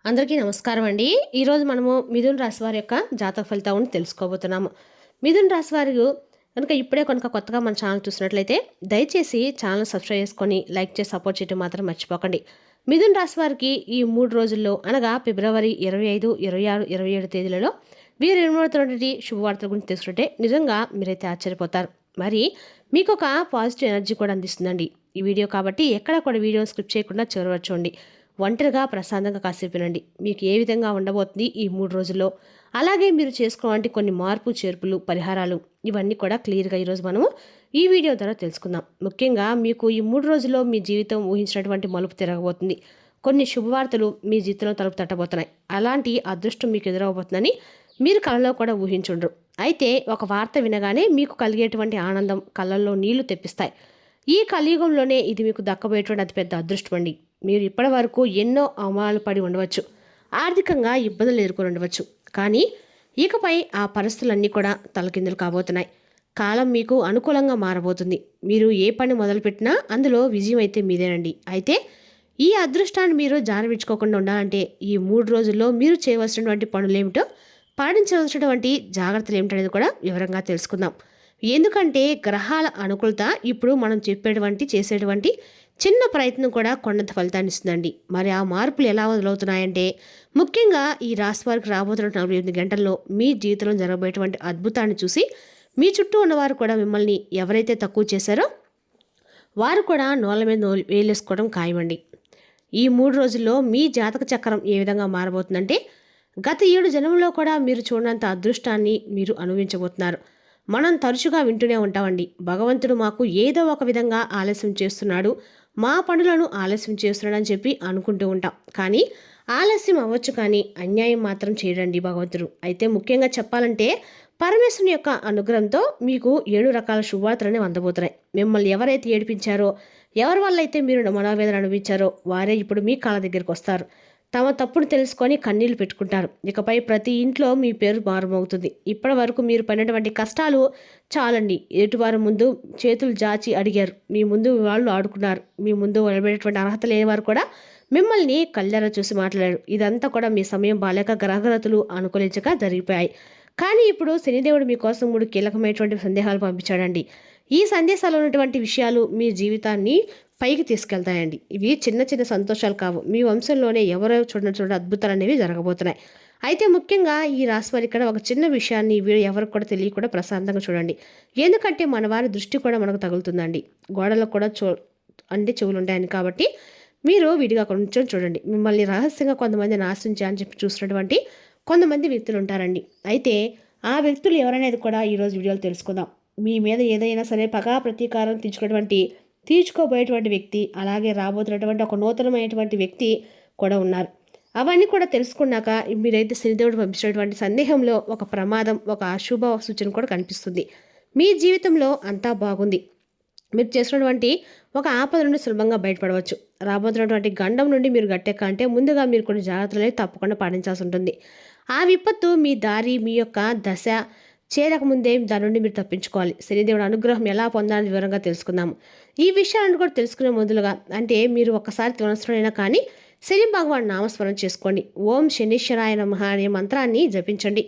అందరికీ నమస్కారం అండి. ఈరోజు మనము మిథున్ రాశి వారి యొక్క జాతక ఫలితాలను తెలుసుకోబోతున్నాము. మిథున్ రాశి వారు కనుక ఇప్పుడే కనుక కొత్తగా మన ఛానల్ చూసినట్లయితే దయచేసి ఛానల్ సబ్స్క్రైబ్ చేసుకొని లైక్ చేసి సపోర్ట్ చేయడం మాత్రం మర్చిపోకండి. మిథున్ రాశి వారికి ఈ 3 రోజుల్లో అనగా ఫిబ్రవరి 25, 26, 27 తేదీలలో వీరు ఇవ్వబడుతున్నటువంటి శుభవార్తల గురించి తెలుసుకుంటే నిజంగా మీరైతే ఆశ్చర్యపోతారు. మరి మీకు ఒక పాజిటివ్ ఎనర్జీ కూడా అందిస్తుందండి ఈ వీడియో. కాబట్టి ఎక్కడ కూడా వీడియో స్క్రిప్ట్ చేయకుండా చివరి వరకు చూడండి. ఒంటరిగా ప్రశాంతంగా కాసేపు వినండి. మీకు ఏ విధంగా ఉండబోతుంది ఈ 3 రోజుల్లో, అలాగే మీరు చేసుకోవాలంటే కొన్ని మార్పు చేర్పులు పరిహారాలు ఇవన్నీ కూడా క్లియర్గా ఈరోజు మనము ఈ వీడియో ద్వారా తెలుసుకుందాం. ముఖ్యంగా మీకు ఈ 3 రోజుల్లో మీ జీవితం ఊహించినటువంటి మలుపు తిరగబోతుంది. కొన్ని శుభవార్తలు మీ జీవితంలో తలుపు తట్టబోతున్నాయి. అలాంటి అదృష్టం మీకు ఎదురవబోతుందని మీరు కళ్ళలో కూడా ఊహించుండ్రు. అయితే ఒక వార్త వినగానే మీకు కలిగేటువంటి ఆనందం కళ్ళల్లో నీళ్లు తెప్పిస్తాయి. ఈ కలియుగంలోనే ఇది మీకు దక్కబోయేటువంటి అతిపెద్ద అదృష్టం అండి. మీరు ఇప్పటి వరకు ఎన్నో అవమానాలు పడి ఉండవచ్చు, ఆర్థికంగా ఇబ్బందులు ఎదుర్కొని ఉండవచ్చు. కానీ ఇకపై ఆ పరిస్థితులన్నీ కూడా తలకిందులు కాబోతున్నాయి. కాలం మీకు అనుకూలంగా మారబోతుంది. మీరు ఏ పని మొదలుపెట్టినా అందులో విజయం అయితే మీదేనండి. అయితే ఈ అదృష్టాన్ని మీరు జారవించుకోకుండా ఉండాలంటే ఈ 3 రోజుల్లో మీరు చేయవలసినటువంటి పనులేమిటో, పాటించవలసినటువంటి జాగ్రత్తలు ఏమిటనేది కూడా వివరంగా తెలుసుకుందాం. ఎందుకంటే గ్రహాల అనుకూలత ఇప్పుడు మనం చేసేటువంటి చిన్న ప్రయత్నం కూడా కొండంత ఫలితాన్ని ఇస్తుందండి. మరి ఆ మార్పులు ఎలా మొదలవుతున్నాయంటే, ముఖ్యంగా ఈ రాశి వారికి రాబోతున్న 48 గంటల్లో మీ జీవితంలో జరగబోయేటువంటి అద్భుతాన్ని చూసి మీ చుట్టూ ఉన్నవారు కూడా మిమ్మల్ని ఎవరైతే తక్కువ చేశారో వారు కూడా నోళ్ళ మీద వేలేసుకోవడం ఖాయమండి. ఈ 3 రోజుల్లో మీ జాతక చక్రం ఏ విధంగా మారబోతుందంటే, గత 7 జన్మలో కూడా మీరు చూడనంత అదృష్టాన్ని మీరు అనుభవించబోతున్నారు. మనం తరచుగా వింటూనే ఉంటామండి, భగవంతుడు మాకు ఏదో ఒక విధంగా ఆలస్యం చేస్తున్నాడు, మా పనులను ఆలస్యం చేస్తున్నాడు అని చెప్పి అనుకుంటూ ఉంటాం. కానీ ఆలస్యం అవ్వచ్చు, కానీ అన్యాయం మాత్రం చేయడండి భగవంతుడు. అయితే ముఖ్యంగా చెప్పాలంటే పరమేశ్వరుని యొక్క అనుగ్రహంతో మీకు 7 రకాల శుభవార్తలనే అందబోతున్నాయి. మిమ్మల్ని ఎవరైతే ఏడిపించారో, ఎవరి వల్ల అయితే మీరు మనోవేదన అనుభవించారో వారే ఇప్పుడు మీ కాళ్ళ దగ్గరికి వస్తారు. తమ తప్పును తెలుసుకొని కన్నీళ్లు పెట్టుకుంటారు. ఇకపై ప్రతి ఇంట్లో మీ పేరు మారుమోగుతుంది. ఇప్పటి వరకు మీరు పడినటువంటి కష్టాలు చాలండి. ఎటువారు ముందు చేతులు జాచి అడిగారు, మీ ముందు వాళ్ళు ఆడుకున్నారు, మీ ముందు నిలబడేటువంటి అర్హత లేని వారు కూడా మిమ్మల్ని కళ్ళెర చూసి మాట్లాడారు. ఇదంతా కూడా మీ సమయం బాలేక గ్రహగతులు అనుకూలించక జరిగిపోయాయి. కానీ ఇప్పుడు శనిదేవుడు మీకోసం 3 కీలకమైనటువంటి సందేహాలు పంపించాడండి. ఈ సందేశాలు ఉన్నటువంటి విషయాలు మీ జీవితాన్ని పైకి తీసుకెళ్తాయండి. ఇవి చిన్న చిన్న సంతోషాలు కావు. మీ వంశంలోనే ఎవరో చూడండి అద్భుతాలు అనేవి జరగబోతున్నాయి. అయితే ముఖ్యంగా ఈ రాశి వారి ఇక్కడ ఒక చిన్న విషయాన్ని వీడు ఎవరికి కూడా తెలియకుండా ప్రశాంతంగా చూడండి. ఎందుకంటే మన వారి దృష్టి కూడా మనకు తగులుతుందండి. గోడలకు కూడా చెవులు ఉంటాయని. కాబట్టి మీరు విడిగా కొంచెం చూడండి. మిమ్మల్ని రహస్యంగా కొంతమంది నాశనం చేయాలని చెప్పి చూసినటువంటి కొంతమంది వ్యక్తులు ఉంటారండి. అయితే ఆ వ్యక్తులు ఎవరనేది కూడా ఈరోజు వీడియోలో తెలుసుకుందాం. మీ మీద ఏదైనా సరే పగా ప్రతీకారం తీర్చుకోబోయేటువంటి వ్యక్తి, అలాగే రాబోతున్నటువంటి ఒక నూతనమైనటువంటి వ్యక్తి కూడా ఉన్నారు. అవన్నీ కూడా తెలుసుకున్నాక మీరైతే శనిదేవుడు పంపించినటువంటి సందేహంలో ఒక ప్రమాదం, ఒక అశుభ సూచన కూడా కనిపిస్తుంది. మీ జీవితంలో అంతా బాగుంది, మీరు చేసినటువంటి ఒక ఆపద నుండి సులభంగా బయటపడవచ్చు. రాబోతున్నటువంటి గండం నుండి మీరు గట్టెక్కాలంటే ముందుగా మీరు కొన్ని జాగ్రత్తలు తప్పకుండా పాటించాల్సి ఉంటుంది. ఆ విపత్తు మీ దారి, మీ యొక్క దశ చేరకముందే దాని నుండి మీరు తప్పించుకోవాలి. శనిదేవుడు అనుగ్రహం ఎలా పొందాలని వివరంగా తెలుసుకుందాము. ఈ విషయాలను కూడా తెలుసుకునే మొదలుగా అంటే మీరు ఒక్కసారి త్వరస్తుడైనా కానీ శని భగవాన్ నామస్మరణ చేసుకోండి. ఓం శనీశ్వరాయ నమః అనే మంత్రాన్ని జపించండి,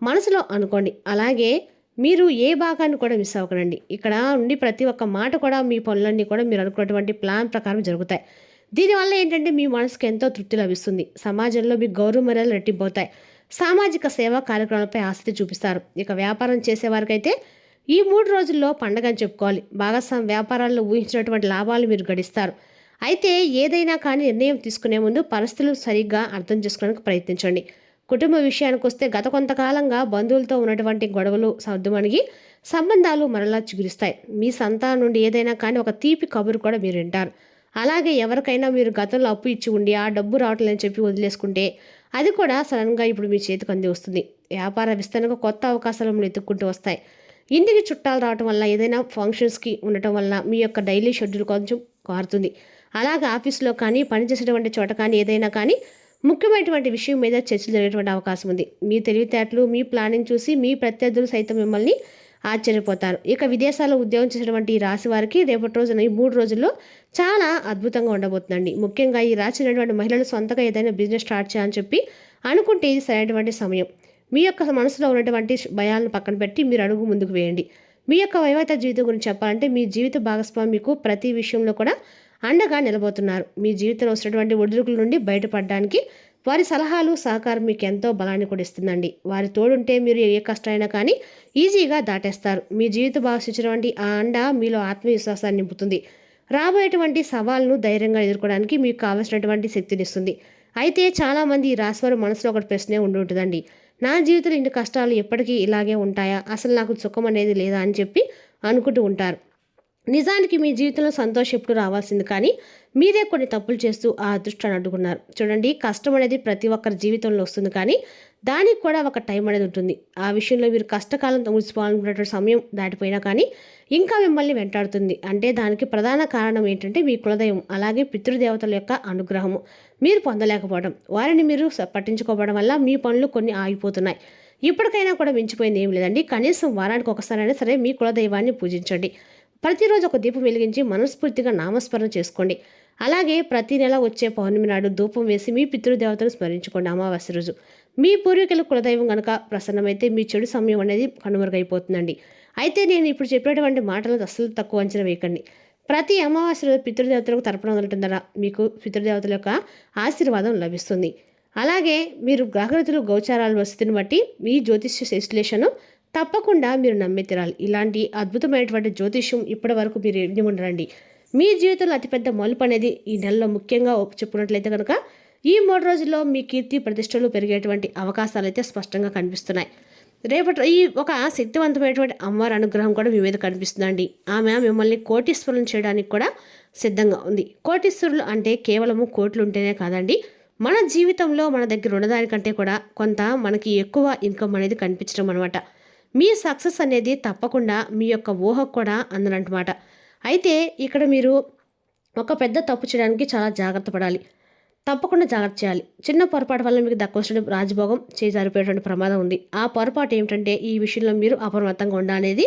మనసులో అనుకోండి. అలాగే మీరు ఏ భాగాన్ని కూడా మిస్ అవ్వకండి. ఇక్కడ ఉండి ప్రతి ఒక్క మాట కూడా మీ పనులన్నీ కూడా మీరు అనుకున్నటువంటి ప్లాన్ ప్రకారం జరుగుతాయి. దీనివల్ల ఏంటంటే మీ మనసుకు ఎంతో తృప్తి లభిస్తుంది. సమాజంలో మీ గౌరవ మర్యాదలు రెట్టింపవుతాయి. సామాజిక సేవా కార్యక్రమాలపై ఆసక్తి చూపిస్తారు. ఇక వ్యాపారం చేసేవారికైతే ఈ 3 రోజుల్లో పండగ అని చెప్పుకోవాలి. భాగస్వామ్య వ్యాపారాల్లో ఊహించినటువంటి లాభాలు మీరు గడిస్తారు. అయితే ఏదైనా కానీ నిర్ణయం తీసుకునే ముందు పరిస్థితులు సరిగ్గా అర్థం చేసుకోవడానికి ప్రయత్నించండి. కుటుంబ విషయానికి వస్తే గత కొంతకాలంగా బంధువులతో ఉన్నటువంటి గొడవలు సర్దుమణిగి సంబంధాలు మరలా చిగురిస్తాయి. మీ సంతానం నుండి ఏదైనా కానీ ఒక తీపి కబురు కూడా మీరు వింటారు. అలాగే ఎవరికైనా మీరు గతంలో అప్పు ఇచ్చి ఉండి ఆ డబ్బు రావట్లేదని చెప్పి వదిలేసుకుంటే అది కూడా సడన్గా ఇప్పుడు మీ చేతికి అంది వస్తుంది. వ్యాపార విస్తరణకు కొత్త అవకాశాలు ఎత్తుక్కుంటూ వస్తాయి. ఇంటికి చుట్టాలు రావటం వల్ల, ఏదైనా ఫంక్షన్స్కి ఉండటం వల్ల మీ యొక్క డైలీ షెడ్యూల్ కొంచెం మారుతుంది. అలాగే ఆఫీస్లో కానీ పనిచేసేటువంటి చోట కానీ ఏదైనా కానీ ముఖ్యమైనటువంటి విషయం మీద చర్చలు జరిగేటువంటి అవకాశం ఉంది. మీ తెలివితేటలు, మీ ప్లానింగ్ చూసి మీ ప్రత్యర్థులు సైతం మిమ్మల్ని ఆశ్చర్యపోతారు. ఇక విదేశాల్లో ఉద్యోగం చేసేటువంటి ఈ రాశి వారికి రేపటి రోజున ఈ 3 రోజుల్లో చాలా అద్భుతంగా ఉండబోతుందండి. ముఖ్యంగా ఈ రాసినటువంటి మహిళలు సొంతగా ఏదైనా బిజినెస్ స్టార్ట్ చేయాలని చెప్పి అనుకుంటే ఇది సరైనటువంటి సమయం. మీ యొక్క మనసులో ఉన్నటువంటి భయాలను పక్కన పెట్టి మీరు అడుగు ముందుకు వేయండి. మీ యొక్క వైవాహిక జీవితం గురించి చెప్పాలంటే మీ జీవిత భాగస్వామి మీకు ప్రతి విషయంలో కూడా అండగా నిలబోతున్నారు. మీ జీవితంలో వచ్చినటువంటి ఒడిదుడుకుల నుండి బయటపడడానికి వారి సలహాలు, సహకారం మీకు ఎంతో బలాన్ని కూడా ఇస్తుందండి. వారి తోడుంటే మీరు ఏ కష్టమైనా కానీ ఈజీగా దాటేస్తారు. మీ జీవిత భాగస్వామి ఆ అండ మీలో ఆత్మవిశ్వాసాన్ని నింపుతుంది. రాబోయేటువంటి సవాళ్ళను ధైర్యంగా ఎదుర్కోవడానికి మీకు కావాల్సినటువంటి శక్తినిస్తుంది. అయితే చాలామంది ఈ రాశివారి మనసులో ఒకటి ప్రశ్నే ఉండి ఉంటుందండి. నా జీవితంలో ఇన్ని కష్టాలు ఎప్పటికీ ఇలాగే ఉంటాయా, అసలు నాకు సుఖం అనేది లేదా అని చెప్పి అనుకుంటూ ఉంటారు. నిజానికి మీ జీవితంలో సంతోషం ఎప్పుడు రావాల్సింది, కానీ మీరే కొన్ని తప్పులు చేస్తూ ఆ అదృష్టాన్ని అడ్డుకున్నారు. చూడండి, కష్టం అనేది ప్రతి ఒక్కరి జీవితంలో వస్తుంది, కానీ దానికి కూడా ఒక టైం అనేది ఉంటుంది. ఆ విషయంలో మీరు కష్టకాలం ముగిసిపోవాలనుకున్నటువంటి సమయం దాటిపోయినా కానీ ఇంకా మిమ్మల్ని వెంటాడుతుంది. అంటే దానికి ప్రధాన కారణం ఏంటంటే మీ కులదైవం అలాగే పితృదేవతల యొక్క అనుగ్రహము మీరు పొందలేకపోవడం, వారిని మీరు పట్టించుకోవడం వల్ల మీ పనులు కొన్ని ఆగిపోతున్నాయి. ఇప్పటికైనా కూడా మించిపోయింది ఏం లేదండి. కనీసం వారానికి ఒకసారైనా సరే మీ కులదైవాన్ని పూజించండి. ప్రతిరోజు ఒక దీపం వెలిగించి మనస్ఫూర్తిగా నామస్మరణ చేసుకోండి. అలాగే ప్రతి నెల వచ్చే పౌర్ణమి నాడు ధూపం వేసి మీ పితృదేవతను స్మరించుకోండి. అమావాస్య రోజు మీ పూర్వీకుల కులదైవం కనుక ప్రసన్నమైతే మీ చెడు సమయం అనేది కనుమరుగైపోతుందండి. అయితే నేను ఇప్పుడు చెప్పేటువంటి మాటలు అస్సలు తక్కువ అంచనా వేయకండి. ప్రతి అమావాస్య రోజు పితృదేవతలకు తర్పణం వదలటం ద్వారా మీకు పితృదేవతల యొక్క ఆశీర్వాదం లభిస్తుంది. అలాగే మీరు గ్రహగతులు గోచారాల వసతిని బట్టి మీ జ్యోతిష్య విశ్లేషణ తప్పకుండా మీరు నమ్మి తీరాలి. ఇలాంటి అద్భుతమైనటువంటి జ్యోతిష్యం ఇప్పటి వరకు మీరు ఎన్ని ఉండరండి. మీ జీవితంలో అతిపెద్ద మలుపు అనేది ఈ నెలలో ముఖ్యంగా చెప్పుకున్నట్లయితే కనుక ఈ 3 రోజుల్లో మీ కీర్తి ప్రతిష్టలు పెరిగేటువంటి అవకాశాలు అయితే స్పష్టంగా కనిపిస్తున్నాయి. రేపటి ఈ ఒక శక్తివంతమైనటువంటి అమ్మవారి అనుగ్రహం కూడా మీ మీద కనిపిస్తుందండి. ఆమె మిమ్మల్ని కోటీశ్వరులను చేయడానికి కూడా సిద్ధంగా ఉంది. కోటీశ్వరులు అంటే కేవలము కోట్లు ఉంటేనే కాదండి, మన జీవితంలో మన దగ్గర ఉన్నదానికంటే కూడా కొంత మనకి ఎక్కువ ఇన్కమ్ అనేది కనిపించడం అనమాట. మీ సక్సెస్ అనేది తప్పకుండా మీ యొక్క ఊహకు కూడా అందనమాట. అయితే ఇక్కడ మీరు ఒక పెద్ద తప్పు చేయడానికి చాలా జాగ్రత్త పడాలి. తప్పకుండా జాగ్రత్త చేయాలి. చిన్న పొరపాటు వల్ల మీకు దక్కవలసిన రాజభోగం చేజారిపోయేటువంటి ప్రమాదం ఉంది. ఆ పొరపాటు ఏమిటంటే ఈ విషయంలో మీరు అప్రమత్తంగా ఉండాలనేది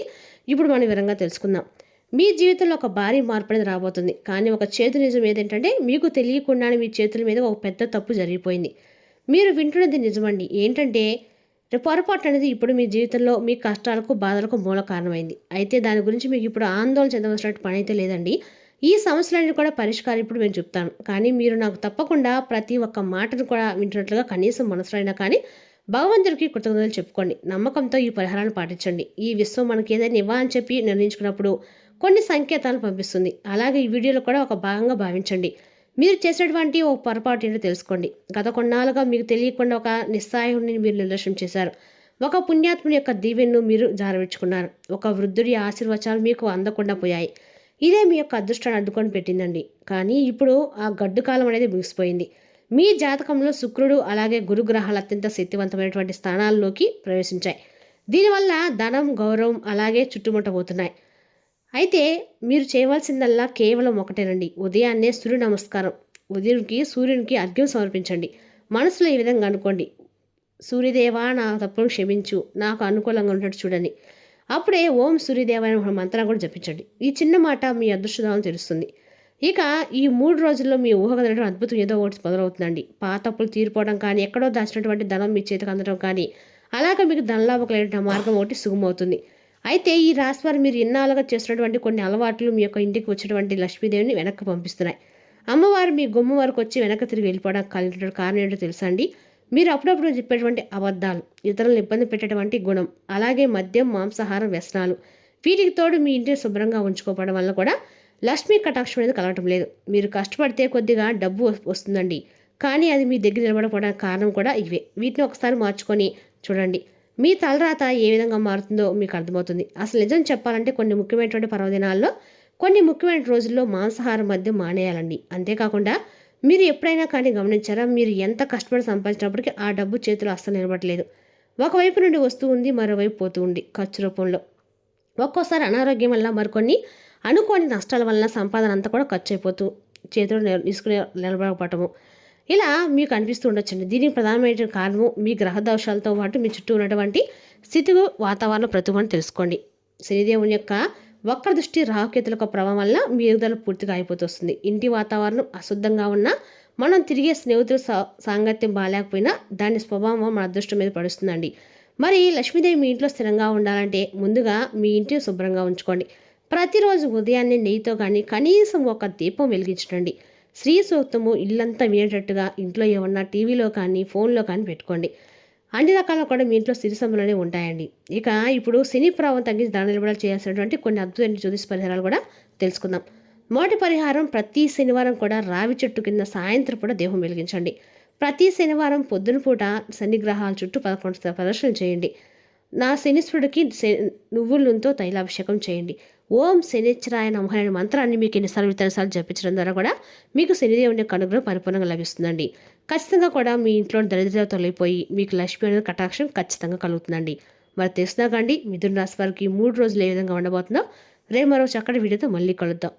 ఇప్పుడు మనం వివరంగా తెలుసుకుందాం. మీ జీవితంలో ఒక భారీ మార్పు అనేది రాబోతుంది. కానీ ఒక చేదు నిజం ఏదేంటంటే మీకు తెలియకుండానే మీ చేతుల మీద ఒక పెద్ద తప్పు జరిగిపోయింది. మీరు వింటున్నది నిజమండి. ఏంటంటే పొరపాటు అనేది ఇప్పుడు మీ జీవితంలో మీ కష్టాలకు, బాధలకు మూల కారణమైంది. అయితే దాని గురించి మీకు ఇప్పుడు ఆందోళన చెందవలసిన పని అయితే లేదండి. ఈ సమస్యలన్నీ కూడా పరిష్కారం ఇప్పుడు నేను చెప్తాను. కానీ మీరు నాకు తప్పకుండా ప్రతి ఒక్క మాటను కూడా వింటున్నట్లుగా కనీసం మనసులో అయినా కానీ భగవంతుడికి కృతజ్ఞతలు చెప్పుకోండి. నమ్మకంతో ఈ పరిహారాన్ని పాటించండి. ఈ విశ్వం మనకి ఏదైనా ఇవ్వాలని చెప్పి నిర్ణయించుకున్నప్పుడు కొన్ని సంకేతాలు పంపిస్తుంది. అలాగే ఈ వీడియోలో కూడా ఒక భాగంగా భావించండి. మీరు చేసేటువంటి ఒక పొరపాటు ఏంటో తెలుసుకోండి. గత కొన్నాళ్ళుగా మీకు తెలియకుండా ఒక నిస్సహాయుడిని మీరు నిర్లక్ష్యం చేశారు. ఒక పుణ్యాత్ముని యొక్క దీవెన్ను మీరు జారవించుకున్నారు. ఒక వృద్ధుడి ఆశీర్వచనాలు మీకు అందకుండా పోయాయి. ఇదే మీ యొక్క అదృష్టాన్ని అడ్డుకొని పెట్టిందండి. కానీ ఇప్పుడు ఆ గడ్డు కాలం అనేది ముగిసిపోయింది. మీ జాతకంలో శుక్రుడు అలాగే గురుగ్రహాలు అత్యంత శక్తివంతమైనటువంటి స్థానాల్లోకి ప్రవేశించాయి. దీనివల్ల ధనం, గౌరవం అలాగే చుట్టుముట్టబోతున్నాయి. అయితే మీరు చేయవలసిందల్లా కేవలం ఒకటేనండి. ఉదయాన్నే సూర్య నమస్కారం, సూర్యునికి అర్ఘ్యం సమర్పించండి. మనసులో ఈ విధంగా అనుకోండి, సూర్యదేవా నా తప్పును క్షమించు, నాకు అనుకూలంగా ఉన్నట్టు చూడండి. అప్పుడే ఓం సూర్యదేవ అనే మంత్రాన్ని కూడా జపించండి. ఈ చిన్న మాట మీ అదృష్టం తెలుస్తుంది. ఇక ఈ 3 రోజుల్లో మీ ఊహగదనటువంటి అద్భుతం ఏదో ఒకటి మొదలవుతుందండి. పాత తప్పులు తీరిపోవడం కానీ, ఎక్కడో దాచినటువంటి ధనం మీ చేతికి అందడం కానీ, అలాగే మీకు ధనలాభం కలిగిన మార్గం ఒకటి సుగమవుతుంది. అయితే ఈ రాశివారు మీరు ఇన్నాళ్ళుగా చేస్తున్నటువంటి కొన్ని అలవాట్లు మీ యొక్క ఇంటికి వచ్చినటువంటి లక్ష్మీదేవిని వెనక్కి పంపిస్తున్నాయి. అమ్మవారు మీ గుమ్మ వరకు వచ్చి వెనక్కి తిరిగి వెళ్ళిపోవడానికి కలిగినటువంటి కారణం ఏంటో తెలుసా అండి? మీరు అప్పుడప్పుడు చెప్పేటువంటి అబద్ధాలు, ఇతరులను ఇబ్బంది పెట్టేటువంటి గుణం, అలాగే మద్యం, మాంసాహారం, వ్యసనాలు, వీటికి తోడు మీ ఇంటిని శుభ్రంగా ఉంచుకోవడం వల్ల కూడా లక్ష్మీ కటాక్షం అనేది కలగటం లేదు. మీరు కష్టపడితే కొద్దిగా డబ్బు వస్తుందండి, కానీ అది మీ దగ్గర నిలబడకపోవడానికి కారణం కూడా ఇవే. వీటిని ఒకసారి మార్చుకొని చూడండి. మీ తలరాత ఏ విధంగా మారుతుందో మీకు అర్థమవుతుంది. అసలు నిజం చెప్పాలంటే కొన్ని ముఖ్యమైనటువంటి పర్వదినాల్లో, కొన్ని ముఖ్యమైన రోజుల్లో మాంసాహారం మద్యం మానేయాలండి. అంతేకాకుండా మీరు ఎప్పుడైనా కానీ గమనించారా, మీరు ఎంత కష్టపడి సంపాదించినప్పటికీ ఆ డబ్బు చేతిలో అస్సలు నిలబడలేదు. ఒకవైపు నుండి వస్తూ ఉంది, మరోవైపు పోతూ ఉంది ఖర్చు రూపంలో. ఒక్కోసారి అనారోగ్యం వల్ల, మరికొన్ని అనుకోని నష్టాల వలన సంపాదన అంతా కూడా ఖర్చు అయిపోతూ చేతిలో తీసుకునే నిలబడకపోవటము ఇలా మీకు అనిపిస్తూ ఉండొచ్చండి. దీనికి ప్రధానమైన కారణము మీ గ్రహ దోషాలతో పాటు మీ చుట్టూ ఉన్నటువంటి స్థితి, వాతావరణ ప్రతిభను తెలుసుకోండి. శనిదేవుని యొక్క వక్ర దృష్టి రాహుకేతుల ప్రభావం వల్ల మీ ఎదుగుదల పూర్తిగా అయిపోతుంది. ఇంటి వాతావరణం అశుద్ధంగా ఉన్నా మనం తిరిగే స్నేహితుల సాంగత్యం బాగాలేకపోయినా దాని స్వభావం మన అదృష్టం మీద పడుస్తుందండి. మరి లక్ష్మీదేవి మీ ఇంట్లో స్థిరంగా ఉండాలంటే ముందుగా మీ ఇంటిని శుభ్రంగా ఉంచుకోండి. ప్రతిరోజు ఉదయాన్నే నెయ్యితో కానీ కనీసం ఒక దీపం వెలిగించండి. శ్రీ సూక్తము ఇల్లంతా వినేటట్టుగా ఇంట్లో ఏమన్నా టీవీలో కానీ ఫోన్లో కానీ పెట్టుకోండి. అన్ని రకాల కూడా మీ ఇంట్లో సిరి సంపదలనే ఉంటాయండి. ఇక ఇప్పుడు శని ప్రభావం తగ్గించి దాని నిలబడాలు చేయాల్సినటువంటి కొన్ని అద్భుతమైన జ్యోతిష పరిహారాలు కూడా తెలుసుకుందాం. మొదటి పరిహారం, ప్రతి శనివారం కూడా రావి చెట్టు కింద సాయంత్రం కూడా దీపం వెలిగించండి. ప్రతి శనివారం పొద్దున పూట శని గ్రహాల చుట్టూ 11 ప్రదర్శనలు చేయండి. నా శనీశ్వరుడికి నువ్వుల నూనెతో తైలాభిషేకం చేయండి. ఓం శనిశ్చరాయ నమః అనే మంత్రాన్ని మీకు ఎన్నిసార్లు విత్తనసార్లు జపించడం ద్వారా కూడా మీకు శనిదేవుని యొక్క అనుగ్రహం పరిపూర్ణంగా లభిస్తుందండి. ఖచ్చితంగా కూడా మీ ఇంట్లో దరిద్రత తొలగిపోయి మీకు లక్ష్మి అనేది కటాక్షం ఖచ్చితంగా కలుగుతుందండి. మరి తెలిసినా కండి మిథున రాశి వారికి 3 రోజులు ఏ విధంగా ఉండబోతుందో రేపు మరో చక్కటి వీడియోతో మళ్ళీ కలుద్దాం.